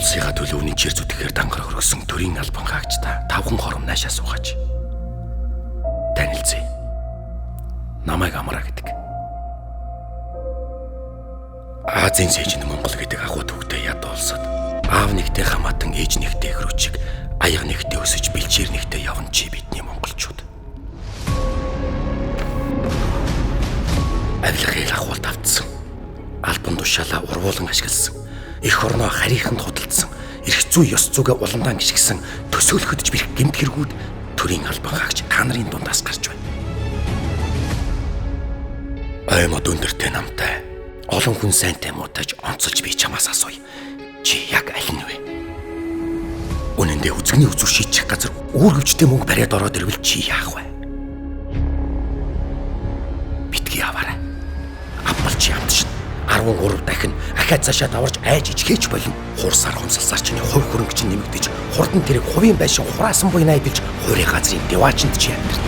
улсыгаа төлөө үнийн чир зүтгэхээр дангар хөргсөн төрийн албан хаагч та тавхан хором наашаа суугаач. Танилцъя. Намайг Амраа гэдэг. Азийн сэжин Монгол гэдэг агуу төвтэй ядуу улсад аав нэгтэй хамаатан ээж нэгтэй хөрөчиг аяга нэгтэй өсөж бэлчээр нэгтэй явна чи бидний монголчууд. Авилгыг ахуулт автсан. Албан тушаалаа урвуулан ашигласан. Эх орноо харийнханд худалдсан. Ирэх зүй ёс зүйгээ уландаан гიშгсэн төсөөлөхөдөж бэрх гэмт хэрэгүүд төрийн албан хаагч та нарын дундаас гарч байна. Аймад өндөртэй намтай олон хүн сайнтай муудаж онцолж би чамаас асууя. Чи яг аль нь вэ? Үнэндээ үзэгний үзүр шийдчих газар үүргэвчтэй мөнгө бариад ороод ирвэл чи яах вэ? Битгий аваарай. Авбалч ямдш. 13 дахин ахаа цаашаа даварж айж ичхээч болно. Хурсаар хумсалсаар чиний хувь хөрөнгө чинь нэмэгдэж, хурдан тэрэг хувийн байшин хураасан буйнаа идэж, хуурай газрын деваачнд чи амьдрал.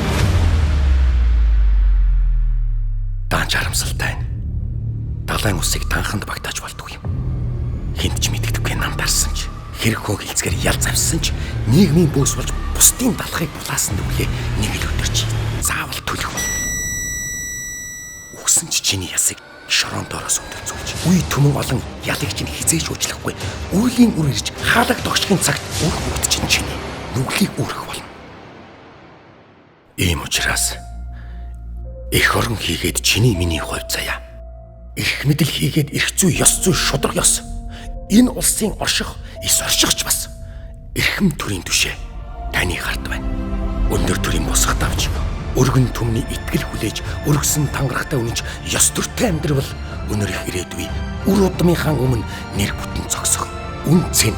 Даан харамсалтай. Далайн усыг танханд багтааж болдгүй юм. Хинт ч мэддэггүй намтарсан ч, хэрэг хөө хилцгээр ял завсан ч, нийгмийн бөөс болж бусдын далахыг булаасан дүглээ нэг л өдөр чи заавал төлөх болно. Үгсэн ч чиний ясыг шорон доороос өндөө зүгж. Үе түмэн олон ялыг чинь хизээж уучлахгүй. Үеийн үр ирж хаалаг тогшхын цагт үр хөвгт чинь чиний нүглийг үүрэх болно. Ийм учраас эх орон хийгээд чиний миний хувь заяа. Их мэдэл хийгээд эрх зүй ёс зүй шудраг ёс. Энэ улсын орших, эс оршихч бас эрхэм төрийн түшээ таны гарт байна. Өндөр төрийн босгот авч өргөн түмний итгэл хүлээж өргөсөн тангарахтай үнэнч ёс төртэй амьдрал өнөр их ирээдүй үр удмынхаа өмнө нэр бүтэн зогсох үн цэн